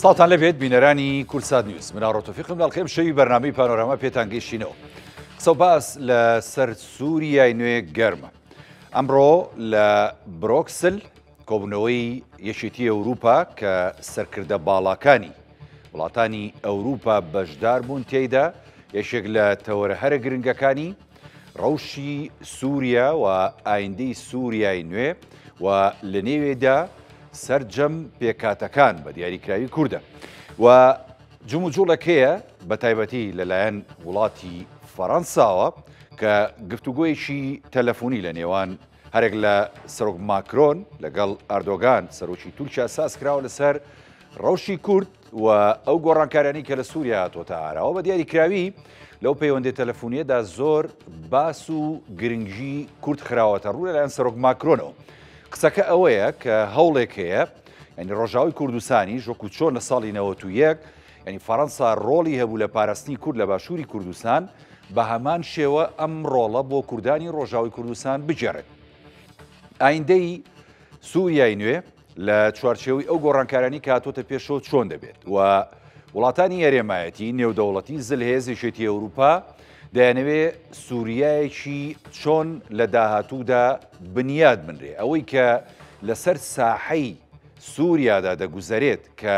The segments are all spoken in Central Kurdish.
ساڵتان لەبێت بینەرانی کورسات نیوز من ڕۆتۆفیقم داڵخێم شەوی بەرنامەی پانۆراما پێتان گەیشتینەوە. قسە و باس لە سەر سووریای نوێ گەرمە. ئەمڕۆ لە برۆکسل کۆبوونەوەی یەکێتی ئەوروپا کە سەرکردە باڵاکانی وڵاتانی ئەوروپا بەشدار بوون تێیدا یەکێک لە تەوەرە هەرە گرنگەکانی ڕەوشی سووریا و ئایندەی سووریای نوێ و لە نێوێدا سەرجەم پێکاتەکان بە دیاریکراوی کووردە و جوموجوڵەکەیە بە تایبەتی لەلایەن وڵاتی فەڕەنساوە کە گفتوگۆیەکی تەلەفۆنی لە نێوان هەرێک لە سەرۆک ماکرۆن لەگەڵ ئەردۆگان سەرۆکی تورکیا ساز کراوە لەسەر ڕەوشی کورد و ئەو گۆڕانکارانی کە لە سووریا هاتۆتە ئاراوە بە دیاریکراوی لەو پەیوەندی تەلەفۆنیەدا زۆر باس و گرنگی کورد خراوەتە ڕوو لەلایەن سەرۆک ماکرۆنەوە. قسەکە ئەوەیە کە هەوڵێک هەیە ینی ڕۆژاوی کوردستانی ژۆکو چۆن لە ساڵی 91 ینی فەڕەنسا ڕۆڵی هەبوو لە پاراستنی کورد لە باشووری کوردستان بە هەمان شێوە ئەم ڕۆڵە بۆ کوردانی ڕۆژاوی کوردستان بجێڕێت. ئایندەی سووریای نوێ لە چوارچێوەی ئەو گۆڕانکارانی کە هاتۆتە پێشەوە چۆن دەبێت و وڵاتانی هەرێمایەتی نێودەوڵەتی زلهێز یەکێتی ئەوروپا دەیانەوێ سووریایەکی چۆن لە داهاتوودا بنیاد بنرێ ئەوەی کە لەسەر ساحەی سووریادا دەگوزارێت کە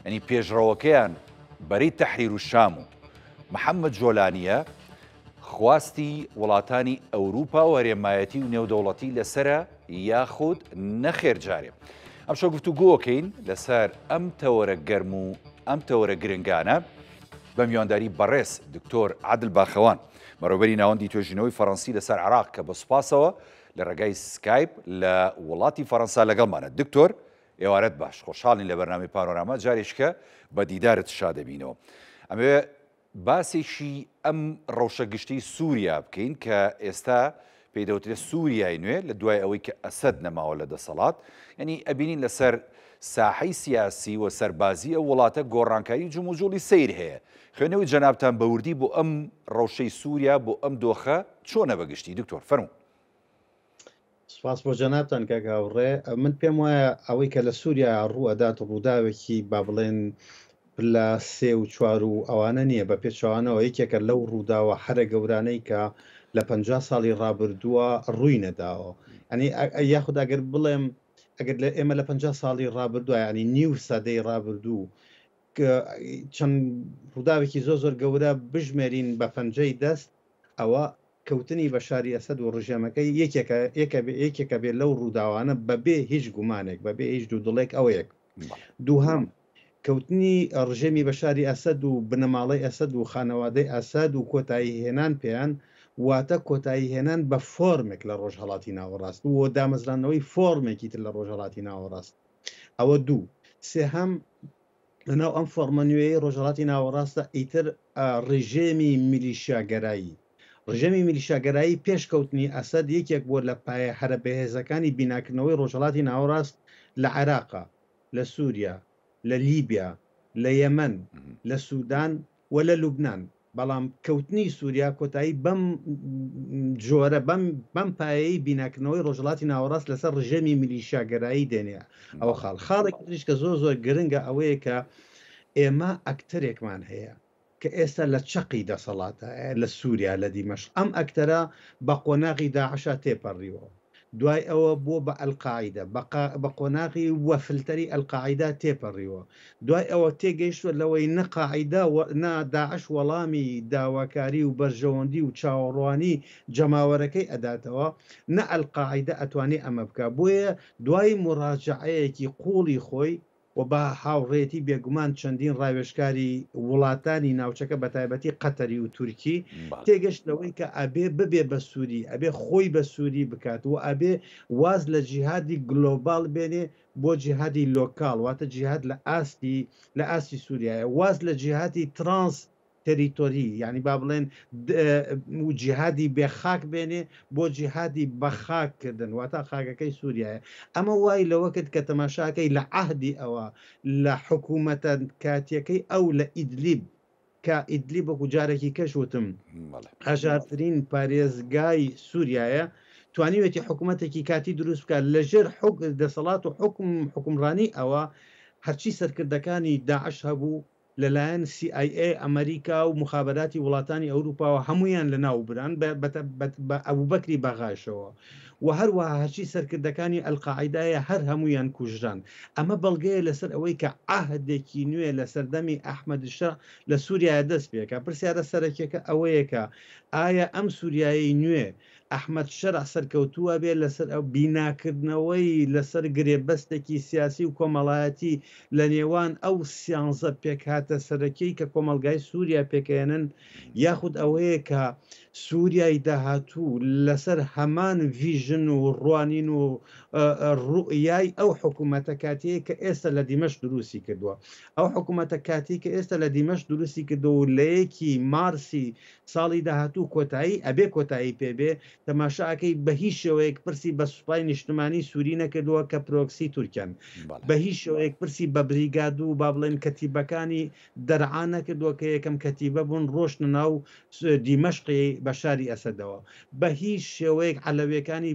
ینی پێشڕەوەکەیان بەرەی تەحریر و شام و محەممەد جۆلانیە خواستی وڵاتانی ئەوروپا و هەرێمایەتی و نێودەوڵەتی لەسرە یاخود نەخێر جارێ. ئەم شەو گفتوگۆکەین لەسەر ئەم تەوەرە گەرم و ئەم تەوەرە گرنگانە بە میوانداری بەڕێز دکتۆر عادل باخەوان بەڕێوەبەری ناوەندی توێژینەوەی فەڕەنسی لەسەر عێراق کە بە سوپاسەوە لە ڕێگای سکایپ لە وڵاتی فەڕەنسا لەگەڵمانە. دکتۆر ئێوارەت باش خۆشحاڵین لە بەرنامەی پانۆراما جارێشکە بە دیدارت شادەبینەوە. ئەمەوێ باسێکی ئەم ڕەوشە گشتی سووریا بکەین کە ئێستا پێدەوترێت سووریای نوێ لە دوای ئەوەی کە ئەسەد نەماوە لە دەسەڵات ینی ئەبینین لەسەر ساحەی سیاسی و سەربازی ئەو وڵاتە گۆڕانکاری جوموجوڵی سیر هەیە. خوێنەوەی جەنابتان بەوردی بۆ ئەم ڕەوشەی سووریا بۆ ئەم دۆخە چۆنە بەگشتی دکتۆر فەرموو. سپاس بۆ جەنابتان کاک هاوڕێ. من پێم وایە ئەوەی کە لە سووریا ڕوئەدات ڕووداوێکی با بڵێن لە 3 و 4 و ئەوانە نییە بە پێچوانەوە یەکێکە لەو ڕووداوە هەرە گەورانەی کە لە 50 ساڵی ڕابردووە ڕووی نەداوە. ئەنی یاخود ئەگەر بڵێم ئەگەر لە ئێمە لە 50 ساڵی ڕابردووە ینی نیو سەدەی ڕابردوو چەند ڕووداوێکی زۆر گەورە بژمێرین بە پەنجەی دەست ئەوە کەوتنی بەشاری ئەسەد و ڕژێمەکەی یەکێکە بێت لەو ڕووداوانە بەبێ هیچ گومانێک بەبێ هیچ دوودڵێک ئەوەیەک. دووهەم کەوتنی ڕژێمی بەشاری ئەسەد و بنەماڵەی ئەسەد و خانەوادەی ئەسەد و کۆتایی هێنان پێیان واتە کۆتایی هێنان بە فۆرمێک لە ڕۆژهەڵاتی ناوەڕاست و دامەزرانەوەی فۆرمێکی تر لە ڕۆژهەڵاتی ناوەڕاست. ئەوە دوو. سێهەم لەناو ئەم فۆرمە نوێی ڕۆژهەڵاتی ناوەڕاستە ئیتر ڕژێمی میلیشیاگەرایی. ڕژێمی میلیشیاگەرایی پێشکەوتنی ئەسەد یەکێک بۆ لە پایە هەرە بەهێزەکانی بیناکردنەوەی ڕۆژهەڵاتی ناوەڕاست لە عێراقا، لە سووریا، لە لیبیا، لە یەمەن، لە سوودان و لە لوبنان. بەڵام کەوتنی سووریا کۆتایی بەم جۆرە بەم پایەی بیناکردنەوەی ڕۆژهەڵاتی ناوەڕاست لەسەر ڕژێمی میلیشیاگەرایی دێنێ. ئەوە خاڵێک تریش کە زۆر گرنگە ئەوەیە کە ئێمە ئەکتەرێکمان هەیە کە ئێستا لە چەقی دەسەڵاتە لە سووریا لە دیمەشق. ئەم ئەکتەرە بە قۆناغی داعشا تێپەڕیوە، دوای ئەوە بۆ بە ئەلقاعیدە بە قۆناغی وەفلتەری ئەلقاعیدا تێپەڕیوە، دوای ئەوە تێگەیشتوە لەوەی نەقاعیدا داعش وەڵامی داواکاری و بەرژەوەندی و چاوەڕوانی جەماوەرەکەی ئەداتەوە، نە ئەلقاعیدە ئەتوانێت ئەمە بکە. بۆیە دوای مڕاجعەیەکی قوڵی خۆی و بە هاوڕێتی بێگومان چەندین ڕاوێژکاری وڵاتانی ناوچەکە بە تایبەتی قەتەری و تورکی تێگەشت لەوەی کە ئەبێ ببێ بە سووری، ئەبێ خۆی بە سووری بکات و ئەبێ واز لە جیهادی گلۆبال بێنێ بۆ جیهادی لۆکاڵ، واتە جیهاد لە ئاستی سووریایە، واز لە جیهادی ترانس تەریتۆری یعنی با بڵێن جیهادی بێخاک بێنێ بۆ جیهادی بەخاککردن واتە خاکەکەی سووریایە. ئەمە وای لەوەکت کە تەماشاکەی لە عهدی ئەوە لە حکوومەتە کاتیەکەی ئەو لە ئیدلیب کە ئیدلیب وەکو جارێکی کەشوتم هەژارترین پارێزگای سووریایە توانیوێتی حکوومەتێکی کاتی دروست بکات لەژێر دەسەڵات و حکمڕانی ئەوە هەرچی سەرکردەکانی داعش هەبوو لەلایەن CIA ئەمریکا و مخابراتی وڵاتانی ئەوروپاوە هەمویان لە ناوبران بە ئەبوبەکری بەغاشەوە و هەروەها هەرچی سەرکردەکانی ئەلقاعیدایە هەر هەمویان کوژران. ئەمە بەڵگەیە لەسەر ئەوەی کە عەهدێکی نوێ لە سەردەمی ئەحمەد شەڕ لە سووریا دەست پێکە. پرسیارە سەرەکیەکە ئەوەیەکە ئایا ئەم سووریایی نوێ ئەحمەد شەرع سەرکەوتووە بێ لەسەر ئەو بیناکردنەوەی لەسەر گرێبەستێکی سیاسی و کۆمەڵایەتی لە نێوان ئەو سیانزە پێکهاتە سەرەکیی کە کۆمەلگای سووریا پێکێنن، یاخود ئەوەیە کە سووریای داهاتوو لەسەر هەمان ڤیژن و ڕوانین و ڕوئیای ئەو حکوومەتە کاتەیە کە ئێستا لە دیمەشق دروستی کردووە. ئەو حکوومەتە کاتی کە ئێستا لە دیمەشق دروستی کردەوە و لە 1 مارسی ساڵی داهاتوو کۆتایی ئەبێ کۆتایی پێبێ، تەماشاکەی بە هیچ شێوەیەک پرسی بە سوپای نیشتمانی سووری نەکردووە کە پرۆکسی تورکیان، بە هیچ شێوەیەک پرسی بە بریگاد و با بڵێن کەتیبەکانی دەرعا نەکردووە کە یەکەم کەتیبە بوون ڕۆشتە ناو دیمەشقی بە شاری ئەسەدەوە، بە هیچ شێوەیەک عەلەویەکانی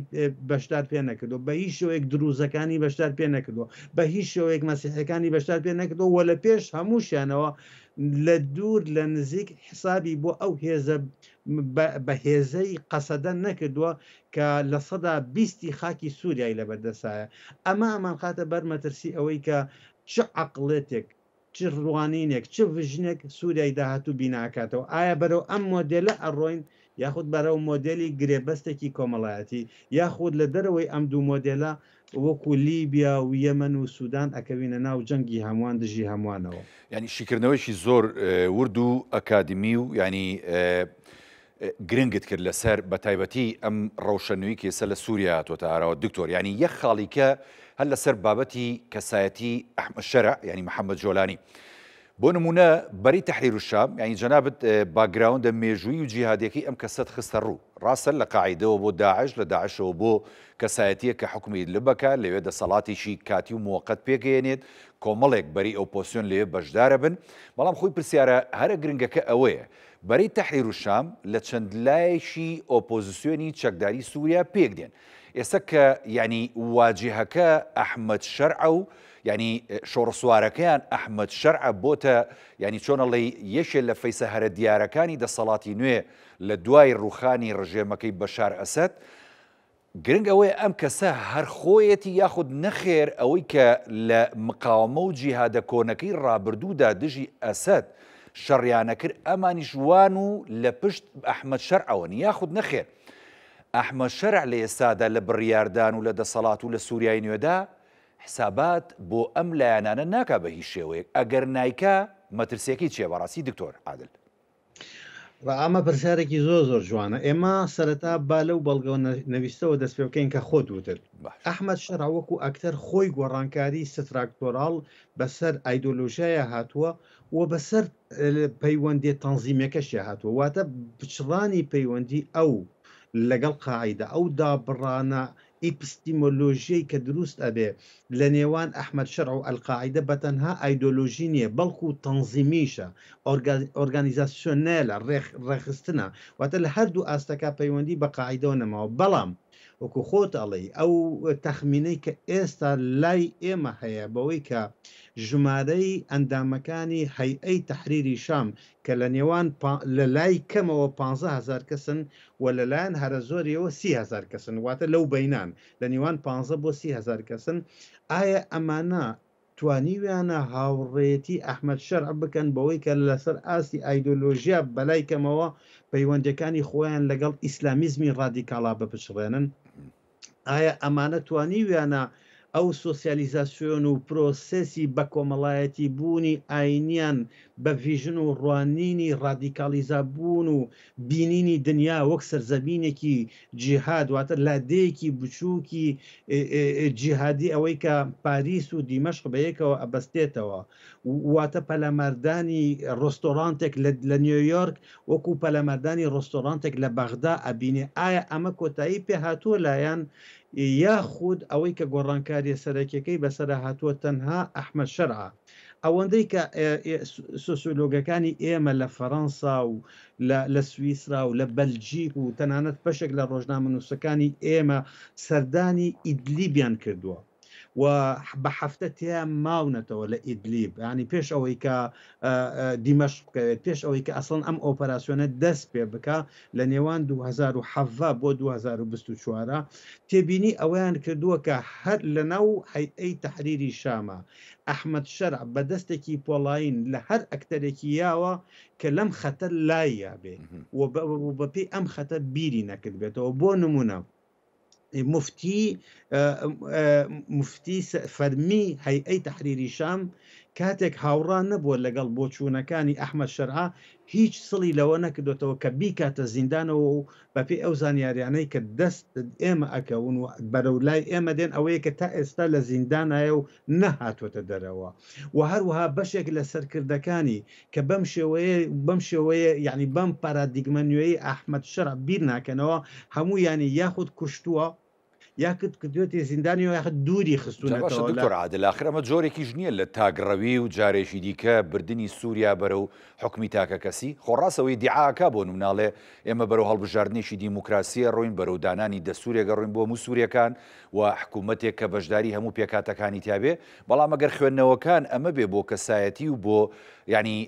بەشدار پێ نەکردووە، بە هیچ شێوەیەک دروزەکانی بەشدار پێ نەکردووە، بە هیچ شێوەیەک مەسیحەکانی بەشدار پێ نەکردەوە و لە پێش هەمووشیانەوە لە دوور لە نزیک حسابی بۆ ئەو هێزە بە هێزەی قەسەدە نەکردووە کە لە سەدا 20 خاکی سووریای لەبەردەسایە. ئەمان خاتە بەر مەترسی ئەوەی کە چ عەقڵێتێک چ ڕوانینێک چ ڤژنێک سووریای داهاتوو بیناکاتەوە. ئایا بەرەو ئەم مۆدێلە ئەڕۆین یاخود بەرەو مۆدێلی گرێبەستێکی کۆمەڵایەتی، یاخود لە دەرەوەی ئەم دوو مۆدێلە وەکو لیبیا و یەمەن و سوودان ئەکەوینە ناو جەنگی هەمووان دژی هەمووانەوە. ینی شیکردنەوەیشی زۆر ورد و ئەکادمی و ینی گرنگت کرد لەسەر بە تایبەتی ئەم ڕەوشەنووی کە ئێستا لە سووریا هاتوۆتە ئاراوە دکتۆر، ینی یەک خاڵیکە هەر لەسەر بابەتی کەسایەتی ئەحمەد شەرع ینی محەممەد جۆلانی. بۆ نمونە بەری تەحریر الشام ینی جەنابەت باگراوندە مێژووی و جیهادیەکەی ئەم کەسەت خستە ڕوو، ڕاستە لە قاعیدەوە بۆ داعش، لە داعشەوە بۆ کەسایەتیە کە حکومی لە بکە لەوێ دەسەڵاتێکی کاتی و موقت پێگەێنێت، کۆمەڵێک بەری ئۆپۆسیۆن لەوێ بەشدارە بن. بەڵام خۆی پرسیارە هەرە گرنگەکە ئەوەیە بەری تەحریر الشام لە چەند لایەکی ئۆپۆزیسیۆنی چەکداری سووریا پێک دێن. ئێستا کە ینی واجهەکە ئەحمەد شەرع و ینی شۆڕسوارەکەیان ئەحمەد شەرع بۆتە ینی چۆنەڵی یەکێک لە فەیسە هەرە دیارەکانی دەسەڵاتی نوێ لە دوای ڕوخانی ڕژێمەکەی بەشار ئەسەد، گرنگ ئەوەیە ئەم کەسە هەر خۆیەتی یاخود نەخێر ئەوەی کە لە مقاومە و جیهادە کۆنەکەی ڕابردوودا دژی ئەسەد شەڕیانە کرد، ئەمانی ژوان و لە پشت ئەحمەد شەرعەوەن، یاخود نەخێر ئەحمەد شەرع لە ئێستادا لە بڕیاردان و لە دەسەڵات و لە سووریای نوێدا حسابات بۆ ئەم لایەنانە ناکا بە هیچ شێوەیەک، ئەگەر نایکا مەترسیەکەی چێ بەڕاستی دکتۆر عادل؟ ئەمە پرسیارێکی زۆر جوانە. ئێمە سەرەتا با لەو بەڵگە نەویستەوە دەست پێ بکەین کە خۆت وتت ئەحمەد شەرع وەکو ئەکتەر خۆی گۆڕانکاری ستراکتۆرال بەسەر ئایدۆلۆژیایە هاتووە و بەسەر پەیوەندی تەنزیمەکەشی هاتووە، واتە پچڕانی پەیوەندی ئەو لەگەڵ قاعیدە ئەو دابڕانە ئیپستیمۆلۆژیەی کە دروست ئەبێ لە نێوان ئەحمەد شەرع و ئەلقاعیدە بەتەنها ئایدۆلۆژی نییە، بەڵکو و تەنزیمیشە، ئۆرگانیزاسیۆنێلە، ڕێخستنە، واتە لە هەردوو ئاستەکە پەیوەندی بە قاعیدەوە نەماوە. بەڵام وەکو خۆت ئەڵێ ئەو تەخمینەی کە ئێستا لای ئێمە هەیە بەوەی کە ژمارەی ئەندامەکانی هەیئەی تەحریری شام کە لە نێوان لە لای کەمەوە 15,000 کەسن و لەلایەن هەرە زۆریەوە 30,000 کەسن، واتە لەو بەینان لە نێوان 15 بۆ 30,000 کەسن. ئایا ئەمانە توانیویانە هاوڕێتی ئەحمەد شەرع بکەن بەوەی کە لەسەر ئاستی ئایدۆلۆژیا بەلای کەمەوە پەیوەندەکانی خۆیان لەگەڵ ئیسلامیزمی ڕادیکاڵا بپشڕێنن؟ ئایا ئەمانە توانیویانە ئەو سۆسیالیزاسیۆن و پرۆسێسی بە کۆمەڵایەتی بوونی ئاینیان بە ڤیژن و ڕوانینی ڕادیکالیزا بوون و بینینی دنیا وەک سەرزەمینێکی جیهاد، واتە لادەیەکی بچووکی جیهادی ئەوەی کە پاریس و دیمەشق بەیەکەوە ئەبەستێتەوە، واتە پەلەمەردانی ڕۆستۆرانتێک لە نیویۆرک وەکو پەلەمەردانی ڕۆستۆرانتێک لە بەغدا ئەبینێ؟ ئایا ئەمە کۆتایی پێ هاتووە لایەن یاخود ئەوەی کە گۆڕانکاریە سەرەکیەکەی بەسەر هاتووە تەنها ئەحمەد شەرع؟ ئەوەندەی کە سۆسیۆلۆگەکانی ئێمە لە فەڕەنسا و لە سویسرا و لە بەلجیک و تەنانەت بەشێک لە ڕۆژنامەنووسەکانی ئێمە سەردانی ئیدلیبیان کردووە و بە هەفتە تیا ماونەتەوە لە ئیدلیب ینی پێش ئەوەی کە دیمەشق بکەوێت پێش ئەوەی کە ئەسڵن ئەم ئۆپەراسیۆنە دەست پێ بکە لە نێوان 2007 بۆ 2024 تێبینی ئەویان کردووە کە هەر لەناو هەیئەی تەحریری شامە ئەحمەد شەرع بە دەستێکی پۆڵاین لە هەر ئەکتەرێکی یاوە کە لەم خەتەر لای یابێ و بەپێی ئەم خەتەر بیری نەکرد بێتەوە بۆ نمونە مفتی فەرمی هەیئەی تەحریری شام کاتێک هاوڕان نەبووە لەگەڵ بۆچوونەکانی ئەحمەد شەرع هیچ سڵی لەوە نەکردوێتەوە کە بیکاتە زیندانەوە و بەپێی ئەو زانیاریانەی کە دەست ئێمە ئەکەون و بەرەو لای ئێمە دێن ئەوەیە کە تا ئێستا لە زیندانایە و نەهاتوەتە دەرەوە و هەروەها بەشێک لە سەرکردەکانی کە بەم شێوەیە یعنی بەم پارادیگمە نوێی ئەحمەد شەرع بیر ناکەنەوە هەموو ینی یاخود کوشتووە یاکت کردوێتی زیندانی و یاخت دووری خستوونەتەوە دکتۆر عادل ئاخر ئەمە جۆرێکیش نییە لە تاگڕەوی و جارێکی دیکە بردننی سووریا بەرەو حکمی تاکە کەسی خۆڕاستەوەی دیعاکە بۆ نمناڵێ ئێمە بەرەو هەڵبژاردنێکی دیموکراسیە ڕۆین بەرەو دانانی دەستورێگە ڕۆین بۆ هەموو سووریەکان و حکوومەتێک کە بەشداری هەموو پێکاتەکانی تیاابێ بەڵام ئەگەر خوێندنەوەکان ئەمە بێ بۆ کەسایەتی و بۆ ینی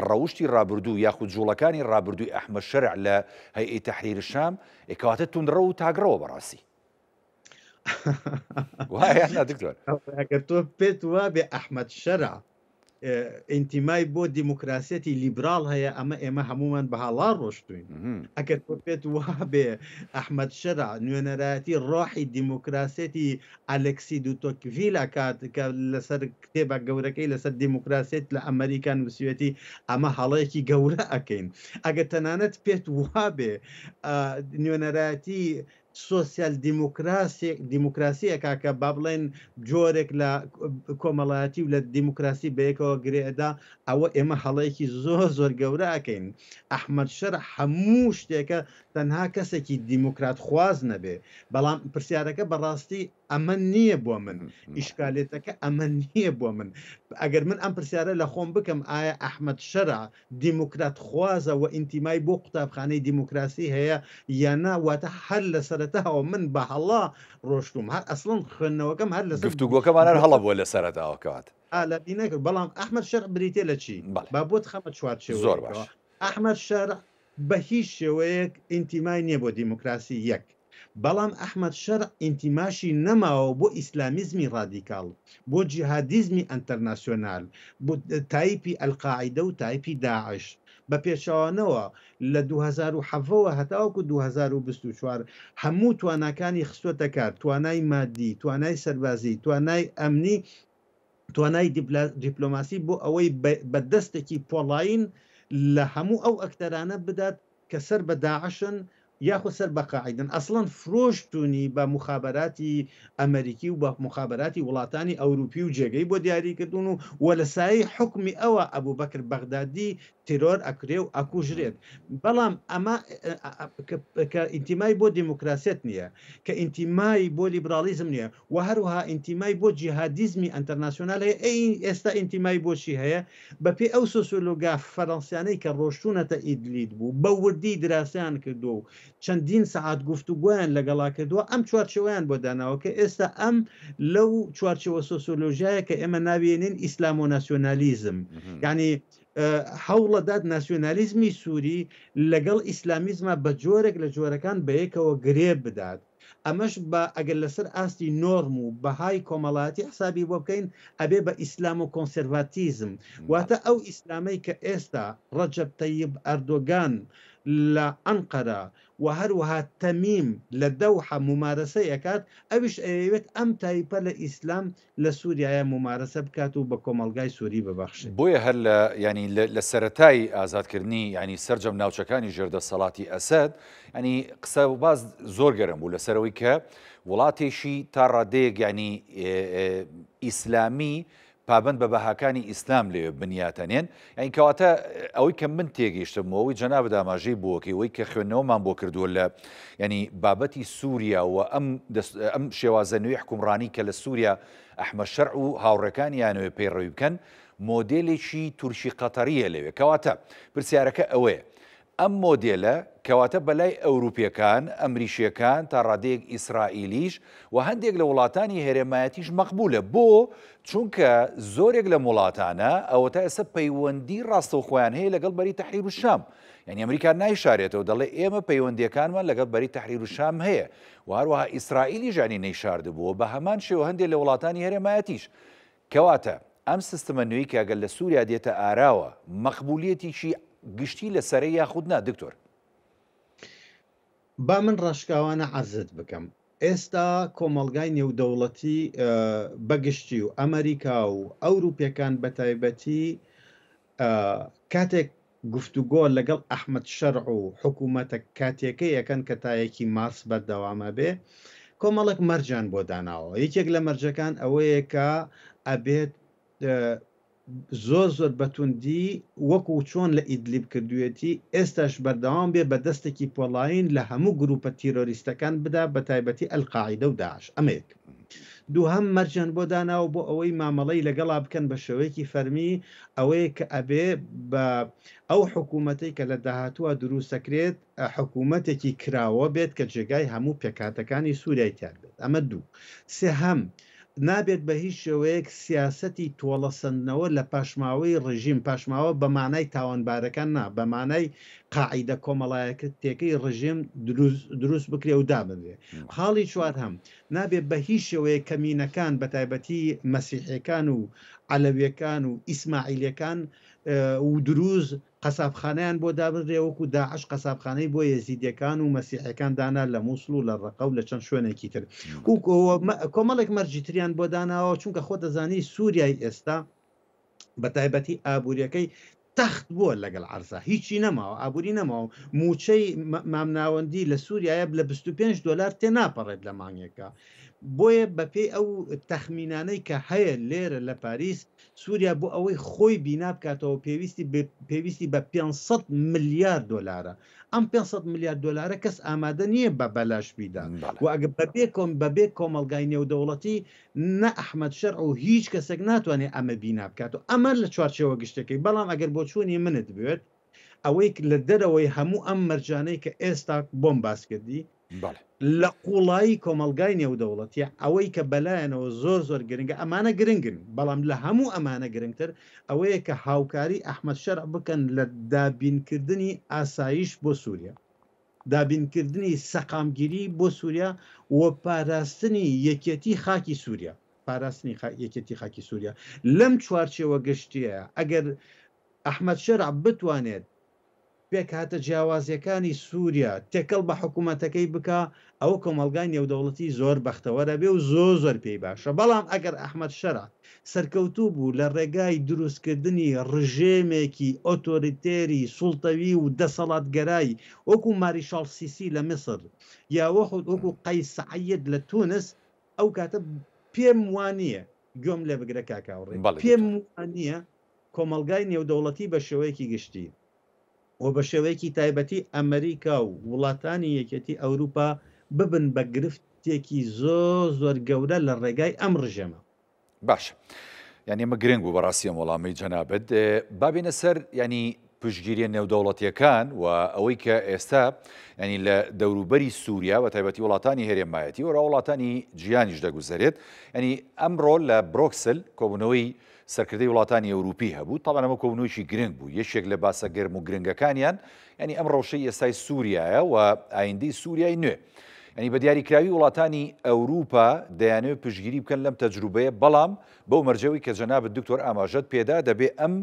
ڕەوشی ڕابردوو یاخود جوڵەکانی ڕابردووی ئەحمەد شەرع لە هەیئەی تەحریر شام ئێکەواتە توندڕە و تاگڕەوە بەڕاستی دکتۆر ئەگەر تۆ پێت وا بێ ئەحمەد شەرع ئینتیمای بۆ دیموکراسەتی لیبرال هەیە ئەمە ئێمە هەمومان بەهاڵا ڕۆشتوین ئەگەر تۆ پێت وا بێ ئەحمەد شەرع نوێنەرایەتی ڕاحی دیموکراسەتی ئەلێکسی دوتۆکڤیلا کات کە لەسەر کتێبە گەورەکەی لەسەر دیموکراسێت لە ئەمریکان وسوێتی ئەمە هەڵەیەکی گەورە ئەەکەین ئەگەر تەنانەت پێت وا بێ نوێنەرایەتی سۆسیال دیموکراسیە کاکە با بڵێن جۆرێک لە کۆمەڵایەتی و لە دیموکراسی بەیەکەوە گرێدا ئەوە ئێمە هەڵەیەکی زۆر گەورە ئەەکەین ئەحمەد شەرع هەموو شتێکە تەنها کەسێکی دیموکرات خواز نەبێ بەڵام پرسیارەکە بەڕاستی ئەمە نییە بۆ من ئیشکالێتەکە ئەمە نییە بۆ من ئەگەر من ئەم پرسیارە لە خۆم بکەم ئایا ئەحمەد شەرع دیموکرات خوازە و ئینتیمای بۆ قوتابخانەی دیموکراسی هەیە یاننا واتە هەر لە سەرەتاوە من بە هەڵا ڕۆشتوم هەر ئەسڵن خوێندنەوەکەم هەر لە گفتوگۆکەمان هەڵە بووە لە سەرەتاوەکەوات لە بینەکرد بەڵام ئەحمەد شەرع بریتێ لە چی با بۆت خەمە چوارچێ زۆر باش ئەحمەد شەرع بە هیچ شێوەیەک ئینتیمای نییە بۆ دیموکراسی یەک بەڵام ئەحمەد شەرع ئینتیماشی نەماوە بۆ ئیسلامیزمی ڕادیکاڵ بۆ جیهادیزمی ئەنتەرناسیۆنال بۆ تایپی ئەلقاعیدە و تایپی داعش بە پێچەوانەوە لە 2007 هەتاوەکو 2024 هەموو تواناکانی خستوەتە کار توانای مادی توانای سەربازی توانای ئەمنی توانای دیپلۆماسی بۆ ئەوەی بە دەستێکی پۆڵاین لە هەموو ئەو ئەکتەرانە بدات کە سەر بە داعشن یاخود سەر بە قاعیدن ئەسڵەن فرۆشتونی بە مخابراتی ئەمریکی و بە مخابراتی وڵاتانی ئەوروپی و جێگەی بۆ دیاریکردون و وە لە سایی حکمی ئەوە ئەبوو بەکر بەغدادی تیرۆر ئەکرێ و ئەکوژرێت بەڵام ئەمە کە ئینتیمای بۆ دیموکراسێت نییە کە ئینتیمای بۆ لیبرالیزم نییە و هەروەها ئینتیمای بۆ جیهادیزمی ئەنتەرناسیۆنال هەیە ئێستا ئینتیمای بۆچی هەیە بەپێی ئەو سۆسیۆلۆگا فەڕەنسیانەی کە ڕۆشتونەتە ئیدلیت بوو بە وردی دراسیان کردو و چەندین سەعات گفتوگویان لەگەڵا کردووە ئەم چوارچێوەیان بۆ داناوە کە ئێستا ئەم لەو چوارچەوە سۆسیۆلۆژیایە کە ئێمە ناوێنین ئیسلام و ناسیۆنالیزم یعنی هەوڵەدات ناسیۆنالیزمی سووری لەگەڵ ئیسلامیزمە بە جۆرێک لە جۆرەکان بەیەکەوە گرێ بدات ئەمەش بە ئەگەر لەسەر ئاستی نۆرم و بەهای کۆمەڵاتی حسابی بۆ بکەین ئەبێ بە ئیسلام و کۆنسێرواتیزم واتە ئەو ئیسلامەی کە ئێستا ڕەجەب تەیب ئەردۆگان لە ئەنقەرە و هەروەها تەمیم لە دەوحە ممارەسە یەکات ئەویش ئەوێت ئەم تایپە لە ئیسلام لە سووریایە ممارەسە بکات و بە کۆمەلگای سووری ببەخشێت بۆیە هەر لە ینی لە سەرەتای ئازادکردنی ینی سەرجەم ناوچەکانی ژێردەسەڵاتی ئەسەد ینی قسە و باز زۆر گەرم بوو لەسەرەوەی کە وڵاتێکی تا ڕادەیەک ینی ئیسلامی پابند بە بەهاکانی ئیسلام لێ بنیاتەنێن یعنی کەواتە ئەوەی کە من تێگەیشتمەوەی جەناب داماژەی بووەکەی ئەوەی کە خوێندنەوەمان بۆ کردووە لە ینی بابەتی سووریا و ئەم شێوازە نوێی حکومڕانی کە لە سووریا ئەحمەد شەرع و هاوڕەکانیانەوێ پەیڕەوی بکەن مۆدێلێکی تورکی قەتەریە لەوێ کەواتە پرسیارەکە ئەوەیە ئەم مۆدێلە کەواتە بەلای ئەوروپیەکان ئەمریشیەکان تا ڕادەیەک ئیسرائیلیش و هەندێک لە وڵاتانی هێرێمایەتیش مەقبولە بۆ چونکە زۆرێک لە وڵاتانە ئەوە تا ئێستا پەیوەندی ڕاستەوخۆیان هەیە لەگەڵ بەری تەحریر و شام یعنی ئەمریکا نایشارێتەوە دەڵێ ئێمە پەیوەندیەکانمان لەگەڵ بەری تەحریر و شام هەیە و هەروەها ئیسرائیلی ژانی نەیشاردبووە بە هەمان شێوە هەندێک لە وڵاتانی هێرێمایەتیش کەواتە ئەم سیستەمە نوێی کە ئەگەر لە سووریا دێتە ئاراوە مەقبولیەتیشی گشتی لەسەرەی یاخودنا دکتۆر با من ڕاشکاوانە عەرزت بکەم ئێستا کۆمەڵگای نێودەوڵەتی بەگشتی و ئەمریکا و ئەوروپیەکان بە تایبەتی کاتێک گفتوگۆ لەگەڵ ئەحمەد شەرع و حکوومەتە کاتێکەکەی یەکەن کە تایەکی مارس بەردەوامە بێ کۆمەڵک مەرجان بۆ داناوە یەکێک لە مەرجەکان ئەوەیە کە ئەبێت زۆر بەتوندی وەکو چۆن لە ئیدلیب کردوێتی ئێستاش بەردەوام بێ بە دەستێکی پۆڵاین لە هەموو گروپە تیرۆریستەکان بدا بە تایبەتی ئەلقاعیدە و داعش ئەمەیەک دووهەم مەرجان بۆ داناوە بۆ ئەوەی مامەڵەی لەگەڵا بکەن بە شێوەیەکی فەرمی ئەوەیە کە ئەبێ بە ئەو حکوومەتەی کە لە داهاتووە دروستەکرێت حکوومەتێکی کراوە بێت کە جێگای هەموو پێکاتەکانی سووریای تار بێت ئەمە دوو سێهەم نابێت بە هیچ شێوەیەک سیاسەتی تۆڵەسەندنەوە لە پاشماوەی ڕژیم پاشماوە بە مانای تاوانبارەکان نا بە مانای قاعیدە کۆمەڵایەکە تێکەی ڕژیم دروست بکرێ و دابدرێ حاڵی چوار هەم نابێت بە هیچ شێوەیە کەمینەکان بە تایبەتی مەسیحیەکان و عەلەویەکان و ئیسماعیلەکان و دروست قەسابخانەیان بۆ دابدرێ وەکو داعش قەسابخانەی بۆ یەزیدیەکان و مەسیحەکان دانا لە مووسڵ و لە ڕەقە و لە چەند شوێنێکی تر کۆمەڵێک مەرجیتریان بۆ داناوە چونکە خۆ دەزانی سووریای ئێستا بە تایبەتی ئابوووریەکەی تەخت بووە لەگەڵ عەرزە هیچی نەماوە ئابووری نەماوە موچەی مامناوەندی لە سووریایە لە 25 دلار تێناپەڕێت لە مانگێکە بۆیە بەپێی ئەو تەخمینانەی کە هەیە لێرە لە پاریس سووریا بۆ ئەوەی خۆی بینا بکاتەوە پێویستی بە 500 ملیارد دلارە ئەم 500 میلیارد دلارە کەس ئامادە نییە بە بەلاش بیدا و ئەگە بەبێ کۆمەلگای نێودەوڵەتی نە ئەحمەد شەرع و هیچ کەسێک ناتوانێت ئەمە بینا بکاتەوە ئەمە لە چوارچێوە گشتەکەی بەڵام ئەگەر بۆ چوونی منت بوێت ئەوەی لە دەرەوەی هەموو ئەم مەرجانەی کە ئێستا بۆم باس کردی لە قوڵایی کۆمەلگای نێودەوڵەتیە ئەوەی کە بەلایەنەوە زۆر گرنگە ئەمانە گرنگن بەڵام لە هەموو ئەمانە گرنگتر ئەوەیە کە هاوکاری ئەحمەد شەرع بکەن لە دابینکردنی ئاسایش بۆ سووریا دابینکردنی سەقامگیری بۆ سووریا و پاراستنی یەکێتی خاکی سووریا پاراستنی یەکێتی خاکی سووریا لەم چوارچێوە گشتیە ئەگەر ئەحمەد شەرع بتوانێت پێک هاتە جیاوازیەکانی سووریا تێکەڵ بە حکوومەتەکەی بکە ئەو کۆمەلگای نێودەوڵەتی زۆر بەختەوەرە بێ و زۆر پێی باشە بەڵام ئەگەر ئەحمەد شەرع سەرکەوتوو بوو لە ڕێگای دروستکردنی ڕژێمێکی ئۆتۆریتێری سوڵتەوی و دەسەڵاتگەرایی وەکو ماریشاڵ سیسی لە میسر یا وەکو قەیس سەعید لە تونس ئەو کاتە پێم وانە گوێم لێ بگرە کاکاوڕێ پێم وانە کۆمەلگای نێودەوڵەتی بە شێوەیەکی گشتی و بە شێوەیەکی تایبەتی ئەمریکا و وڵاتانی یەکێتی ئەوروپا ببن بە گرفتێکی زۆر گەورە لە ڕێگای ئەم ڕژێمە باش یعنی ئمە گرنگ بوو بەڕاستیە وەڵامی جەنابەت بابێنە سەر ینی پشتگیریە نێودەوڵەتیەکان و ئەوەی کە ئێستا ینی لە دەوروبەری سووریا و تایبەتی وڵاتانی هێرێمایەتی و وڵاتانی جیانیش دەگوزارێت ینی ئەمڕۆ لە برۆکسل کۆبوونەوەی سەرکردەی وڵاتانی ئەوروپی هەبوو تاوان ئەمە کۆبوونەوەیکی گرنگ بوو یەکێک لە باسە گەرم و گرنگەکانیان ینی ئەم ڕەوشەی ئێستای سووریایە و ئایندەی سووریای نوێ ینی بە دیاریکراوی وڵاتانی ئەوروپا دەیانەوێت پشتگیری بکەن لەم تەجروبەیە بەڵام بەو مەرجەوەی کە جەنابەت دکتۆر ئاماژەت پێدا دەبێ ئەم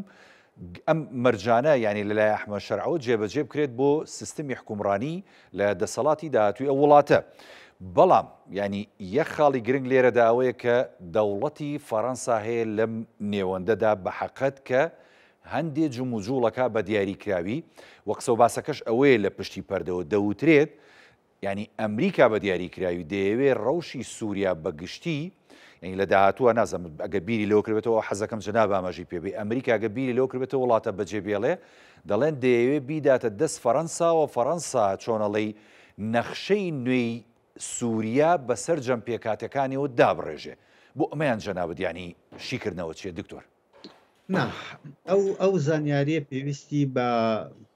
مەرجانە ینی لەلای ئەحمەد شەرعەوە جێبەجێ بکرێت بۆ سیستمی حکومڕانی لە دەسەڵاتی داهاتووی ئەو وڵاتە بەڵام ینی یەک خاڵی گرنگ لێرەدا ئەوەیە کە دەوڵەتی فەڕەنسا هەیە لەم نێوەندەدا بە حەقەت کە هەندێک جموجوڵەکە بە دیاریکراوی وە قسە و باسەکەش ئەوەیە لە پشتی پەردەوە دەوترێت ینی ئەمریکا بە دیاریکراوی دەیەوێت ڕەوشی سووریا بەگشتی ینی لە داهاتووە نازم ئەگە بیری لەوە کردێتەوە حەزەکەم جەناب ئاماژەی پێبێ ئەمریکا ئەگە بیری لەوە کردێتەوە وڵاتە بەجێبێڵێ دەڵێن دەیەوێت بیداتە دەست فەڕەنسا و فەڕەنسا چۆنەڵی نەخشەی نوێی سووریا بەسەر جەمپێکاتەکانیەوە دابڕێژێ بۆ ئەمەیان جەنابەت ینی شیکردنەوە چیە دکتۆر نا ئەو زانیاریە پێویستی بە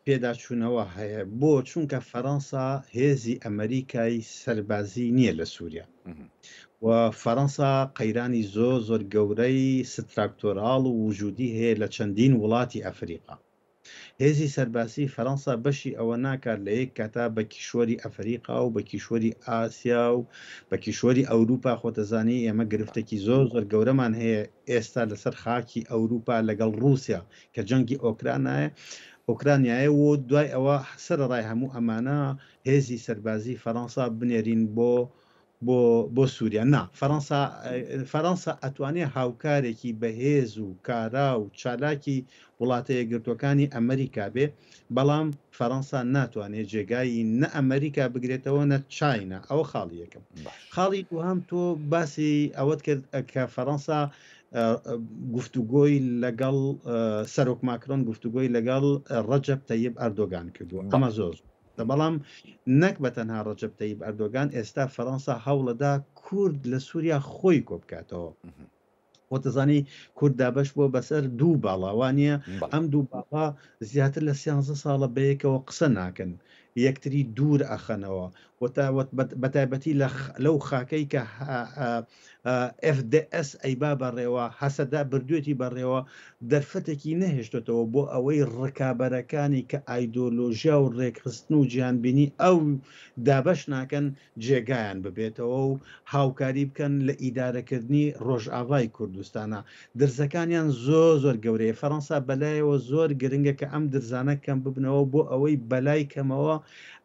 پێداچوونەوە هەیە بۆ چونکە فەڕەنسا هێزی ئەمریکای سەربازی نییە لە سووریا و فەڕەنسا قەیرانی زۆر گەورەی ستراکتۆرال و وجودی هەیە لە چەندین وڵاتی ئەفریقا. هێزی سەرباسی فەڕەنسا بەشی ئەوە ناکات لە یەک کاتا بە کیشوەری ئەفریقا و بە کیشوەری ئاسیا و بە کیشوەری ئەوروپا خۆتەزانی ئێمە گرفتێکی زۆر گەورەمان هەیە ئێستا لەسەر خاکی ئەوروپا لەگەڵ رووسیا کە جەنگی ئۆکرانایە و دوای ئەوە سەرڕای هەموو ئەمانە هێزی سەربازی فەڕەنسا بنێرین بۆ سووریا. نا فەڕەنسا ئەتوانێت هاوکارێکی بەهێز و کارا و چالاکی وڵاتە یەکگرتوەکانی ئەمریکا بێ، بەڵام فەڕەنسا ناتوانێت جێگایی نە ئەمریکا بگرێتەوە نە چاینا. ئەوە خاڵی یەکەم. خاڵی دووهەم تۆ باسی ئەوەت کرد کە فەڕەنسا گفتوگۆی لەگەڵ سەرۆک ماکرۆن گفتوگۆی لەگەڵ ڕەجەب تەیب ئەردۆگان کردووە. ئەمە زۆر بەڵام نەک بە تەنها ڕەجەب تەیب ئەردۆگان ئێستا فەڕەنسا هەوڵەدا کورد لە سووریا خۆی کۆبکاتەوە. خۆتەزانی کورد دابەش بۆ بەسەر دوو باڵاوانە، ئەم دوو باڵا زیاتر لە 13 ساڵە بەیەکەوە قسە ناکەن، یەکتری دوور ئەخەنەوە بەتایبەتی لەو خاکەی کە FDS ئەیبا بەڕێوە هەسەدا بردوێتی بەڕێوە دەرفەتێکی نەهێشتێتەوە بۆ ئەوەی ڕکابەرەکانی کە ئایدۆلۆژیا و ڕێکخستن و گیانبینی ئەو دابەش ناکەن جێگایان ببێتەوە و هاوکاری بکەن لە ئیدارەکردنی ڕۆژئاوای کوردستانە. درزەکانیان زۆر گەورەیە. فەڕەنسا بەلایەوە زۆر گرنگە کە ئەم درزانە کەم ببنەوە بۆ ئەوەی بەلای کەمەوە